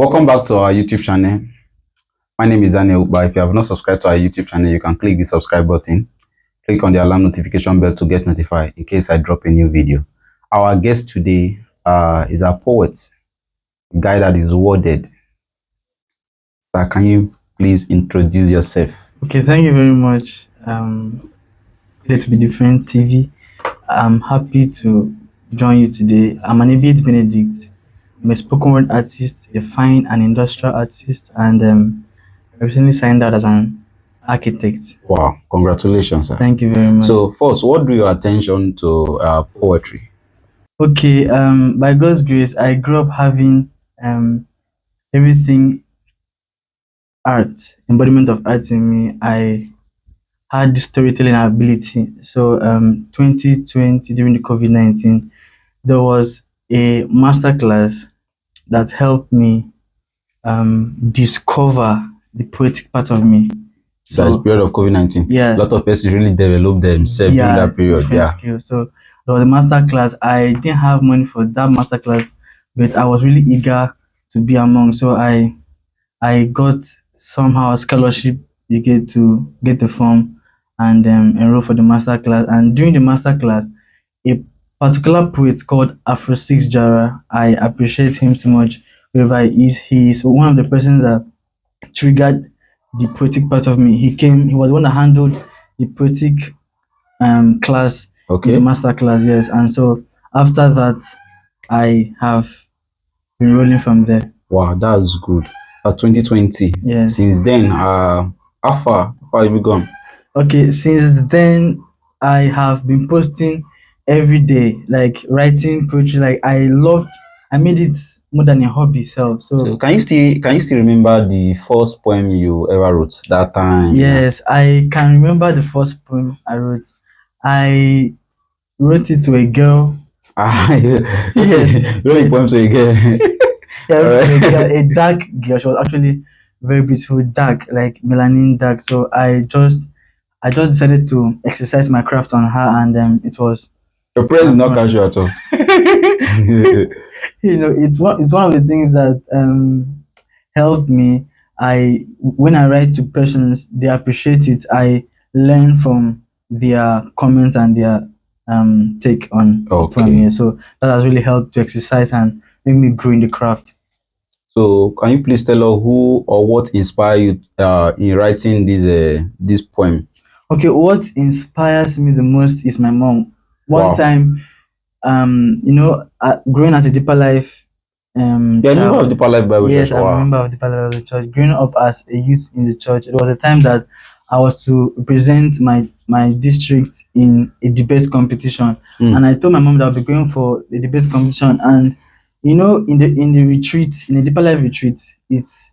Welcome back to our YouTube channel. My name is Daniel, but if you have not subscribed to our YouTube channel, you can click the subscribe button. Click on the alarm notification bell to get notified in case I drop a new video. Our guest today is a poet, a guy that is worded. Sir, can you please introduce yourself? Okay, thank you very much. Let be different TV. I'm happy to join you today. I'm an Ibiat Benedict. I'm a spoken word artist, a fine and industrial artist, and I recently signed out as an architect. Wow, congratulations, sir. Thank you very much. So first, what drew your attention to poetry? Okay, by God's grace, I grew up having everything art, embodiment of art in me. I had this storytelling ability. So 2020, during the COVID-19, there was a masterclass that helped me discover the poetic part of me. So the period of COVID-19, yeah, a lot of persons really developed themselves during that period. Yeah. Skills. So there was a masterclass. I didn't have money for that masterclass, but I was really eager to be among. So I got somehow a scholarship. You get to get the form and enroll for the masterclass. And during the masterclass, a particular poet called Afro Six Jara, I appreciate him so much. Wherever he is one of the persons that triggered the poetic part of me. He was one that handled the poetic class, okay, the master class, yes. And so after that, I have been rolling from there. Wow, that's good. 2020. Yes. Since then, how far have you gone? Okay, since then I have been posting every day, like writing poetry. Like I made it more than a hobby itself. So can you still remember the first poem you ever wrote that time? Yes, I can remember the first poem I wrote. I wrote it to a girl. Yes. Wrote a poem to a girl. Yeah, a dark girl. She was actually very beautiful, dark, like melanin dark. So I just decided to exercise my craft on her, and it was. Your praise is not casual at all. It's one of the things that helped me. When I write to persons, they appreciate it. I learn from their comments and their take on the poem here. So that has really helped to exercise and make me grow in the craft. So can you please tell us who or what inspired you in writing this poem? Okay, what inspires me the most is my mom. One time, growing as a Deeper Life member of Deeper Life Bible Church. Yes, I'm a member of Deeper Life Bible Church. Growing up as a youth in the church, it was a time that I was to represent my district in a debate competition. And I told my mom that I'll be going for the debate competition. And in the retreat, in a Deeper Life retreat, it's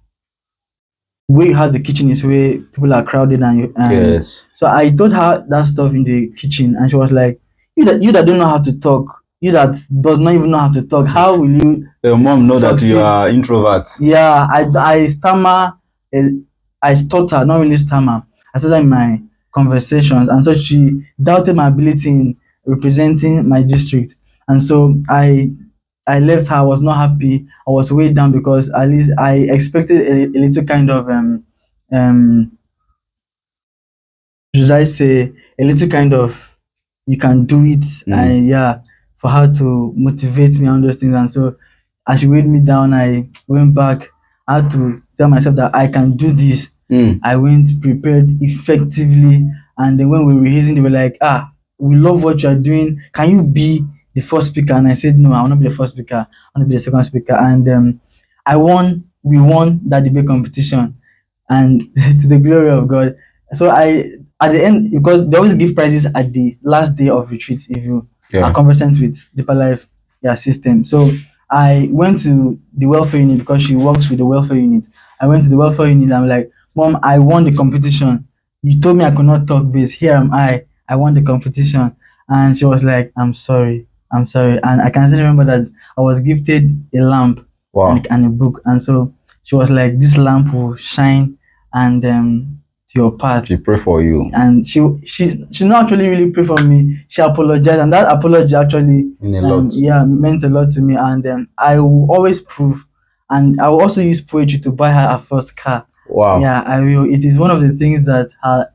where you have the kitchen is where people are crowded and yes. So I told her that stuff in the kitchen, and she was like, you that don't know how to talk, you that does not even know how to talk, how will you your mom know succeed? That you are introvert? Yeah, I stammer, I stutter, not really stammer. I stutter in my conversations, and so she doubted my ability in representing my district. And so I left her. I was not happy. I was weighed down because at least I expected a little kind of should I say, a little kind of, you can do it, and yeah, for her to motivate me on those things. And so as she weighed me down, I went back. I had to tell myself that I can do this. I went prepared effectively, and then when we were rehearsing, they were like, we love what you are doing, can you be the first speaker? And I said, no, I will not be the first speaker, I want to be the second speaker. And we won that debate competition, and to the glory of God. So at the end, because they always give prizes at the last day of retreat if you are conversant with Deeper Life system. So I went to the welfare unit because she works with the welfare unit. I went to the welfare unit. I'm like, Mom, I won the competition. You told me I could not talk base. Here am I won the competition. And she was like, I'm sorry. And I can still remember that I was gifted a lamp and a book. And so she was like, this lamp will shine and to your path. She pray for you. And she not actually really pray for me. She apologized, and that apology actually meant a lot to me. And I will always prove and I will also use poetry to buy her first car. Wow. Yeah, I will. It is one of the things that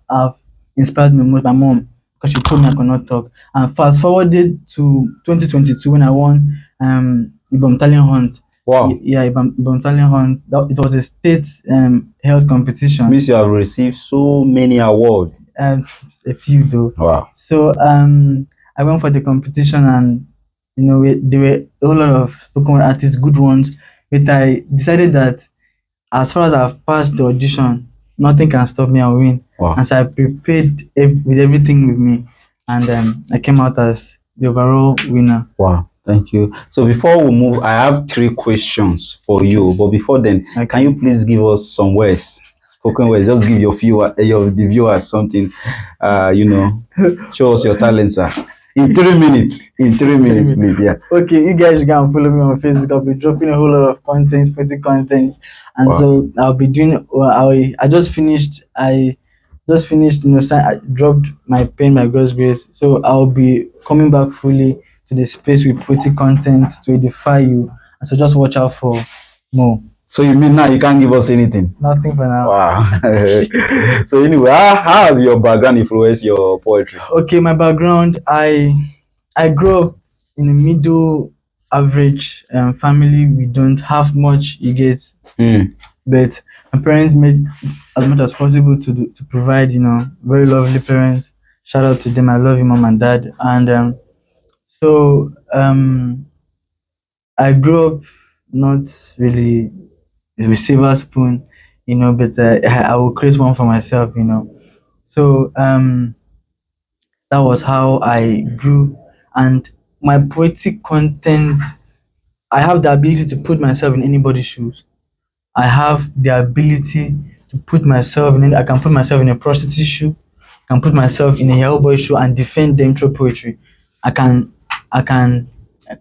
have inspired me most. My mom, because she told me I could not talk. And fast forwarded to 2022 when I won Ibom Talent Hunt. Wow. Yeah, Ibom Talent Hunt. It was a state health competition. It means you have received so many awards. A few though. Wow. So I went for the competition, and there were a whole lot of spoken word artists, good ones. But I decided that as far as I've passed the audition, nothing can stop me and win. Wow. And so I prepared with everything with me, and I came out as the overall winner. Wow. Thank you. So before we move, I have 3 questions for you. But before then, Okay. can you please give us some words, spoken words? Just give the viewers something. Show us your talent, sir. In 3 minutes. In 3 minutes, please. Yeah. Okay, you guys can follow me on Facebook. I'll be dropping a whole lot of content, pretty content, and Wow. so I'll be doing. I just finished. I dropped my pen by God's grace. So I'll be coming back fully to the space with pretty content to edify you. And so just watch out for more. So you mean now you can't give us anything? Nothing for now. Wow. So anyway, how has your background influenced your poetry? Okay, my background. I grew up in a middle average family. We don't have much, you get, but my parents made as much as possible to provide, very lovely parents. Shout out to them. I love you, mom and dad. And so I grew up not really with silver spoon, but I will create one for myself, So that was how I grew, and my poetic content. I have the ability to put myself in anybody's shoes. I have the ability to put myself in. I can put myself in a prostitute's shoe. I can put myself in a hellboy shoe and defend them through poetry. I can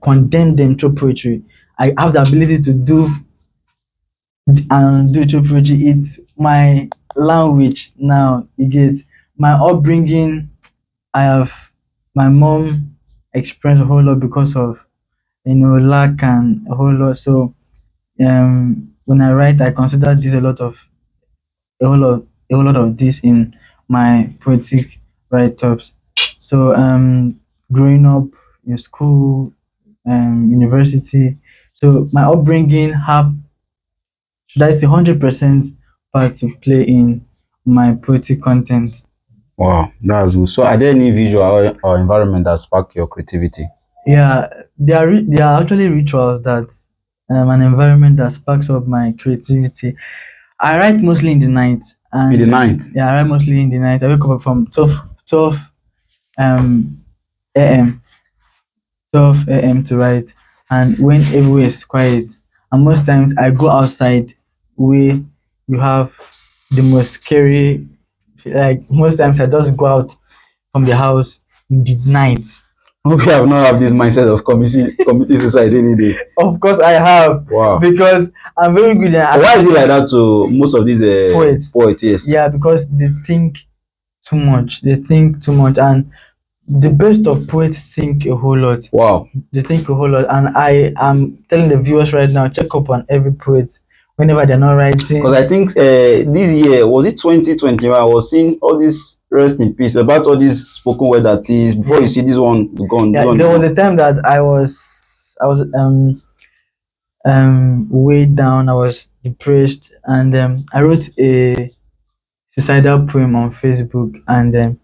condemn them through poetry. I have the ability to do through poetry. It's my language now. You get my upbringing. I have my mom experienced a whole lot because of lack and a whole lot. So when I write, I consider this a whole lot of this in my poetic write-ups. So growing up in school, university, so my upbringing should I say 100% part to play in my poetic content. Wow, that's good. So are there any visual or environment that spark your creativity? Yeah, there are actually rituals that an environment that sparks up my creativity. I write mostly in the night. And In the night? Yeah, I write mostly in the night. I wake up from 12 a.m. 12 a.m. to write, and when everywhere is quiet. And most times I go outside where you have the most scary. Like most times I just go out from the house in the night. We have not have this mindset of committing suicide any day. Of course I have. Wow. Because I'm very good at. Why is it like that to most of these poets? Yes. Yeah, because they think too much. And the best of poets think a whole lot. Wow. They think a whole lot, and I am telling the viewers right now, check up on every poet whenever they're not writing. Because I think this year, was it 2021, I was seeing all this rest in peace about all these spoken word artists. Before you see this one gone. Yeah, there was a time that I was way down. I was depressed, and I wrote a suicidal poem on Facebook, and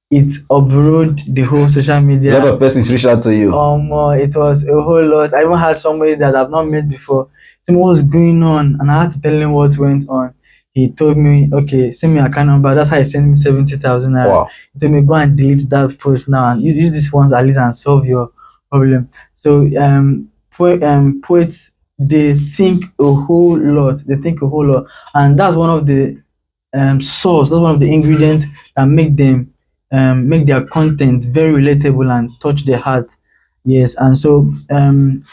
it uprooted the whole social media. A lot of persons reached out to you. It was a whole lot. I even had somebody that I've not met before. What was going on, and I had to tell him what went on. He told me, okay, send me a account number. That's how he sent me 70,000. Wow. He told me, go and delete that post now and use this ones at least and solve your problem. So poets, they think a whole lot. And that's one of the source. That's one of the ingredients that make them make their content very relatable and touch their heart. Yes, and so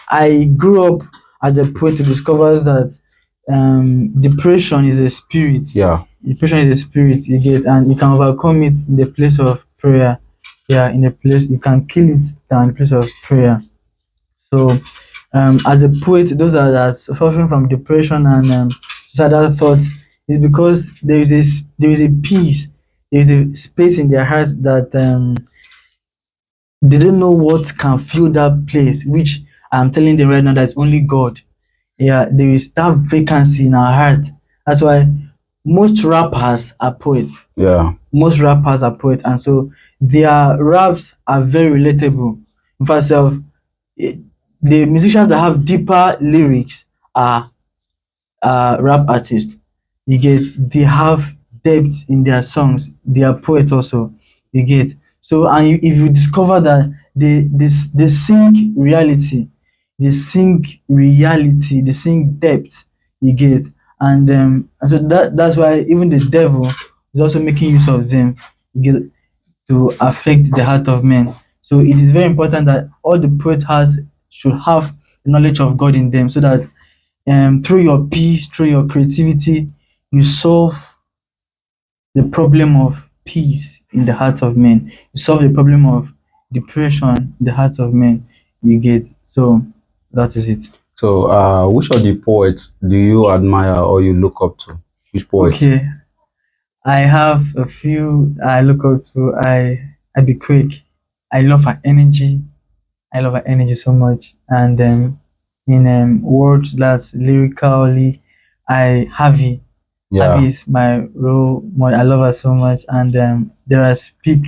I grew up as a poet to discover that depression is a spirit. Yeah. Depression is a spirit you get, and you can overcome it in the place of prayer. Yeah, in the place you can kill it down in the place of prayer. So as a poet, those that are suffering from depression and suicidal thoughts, is because there is a peace, there is a space in their hearts that they don't know what can fill that place, which I'm telling them right now that it's only God. Yeah, there is that vacancy in our heart. That's why most rappers are poets. Yeah. Most rappers are poets, and so their raps are very relatable. In fact, the musicians that have deeper lyrics are rap artists. You get, they have depth in their songs. They are poets also. You get, so, and if you discover that they sing reality, they sing depth. You get, and so that's why even the devil is also making use of them. You get, to affect the heart of men. So it is very important that all the poet has should have the knowledge of God in them, so that through your peace, through your creativity, you solve the problem of peace in the hearts of men. You solve the problem of depression in the hearts of men. You get, so that is it. So, which of the poets do you admire or you look up to? Which poet? Okay, I have a few I look up to. I be quick. I love her energy. I love her energy so much. And in words that's lyrically, I Harvey. Yeah. Harvey is my role model. I love her so much. And there are Speak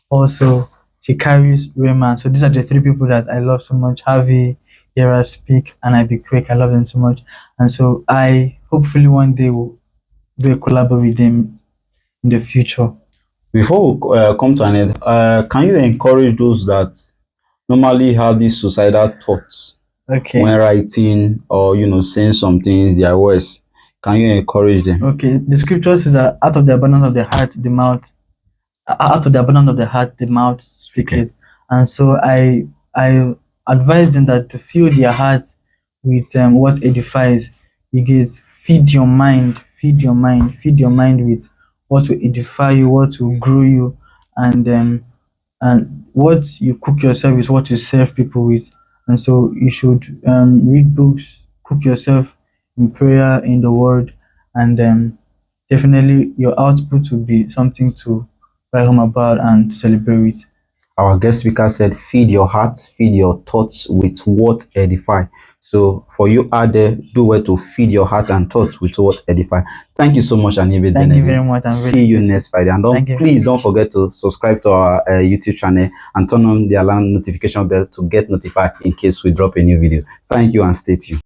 also. She carries Rayman. So these are the three people that I love so much. Harvey, Yara Speak, and I Be Quick. I love them so much. And so I hopefully one day will do a collab with them in the future. Before we come to an end, can you encourage those that normally have these suicidal thoughts Okay. when writing or saying some things, their words? Can you encourage them? Okay. The scripture says that out of the abundance of the heart, the mouth, out of the abundance of the heart, the mouth speaketh. And so I advise them that to fill their hearts with what edifies. You get, feed your mind with what will edify you, what will grow you, and what you cook yourself is what you serve people with. And so you should read books, cook yourself in prayer, in the word, and definitely your output will be something to write home about and to celebrate with. Our guest speaker said, feed your heart, feed your thoughts with what edify. So for you out there, do well to feed your heart and thoughts with what edify. Thank you so much, Anibe. Thank you very much. See you next Friday. And please don't forget to subscribe to our YouTube channel and turn on the alarm notification bell to get notified in case we drop a new video. Thank you and stay tuned.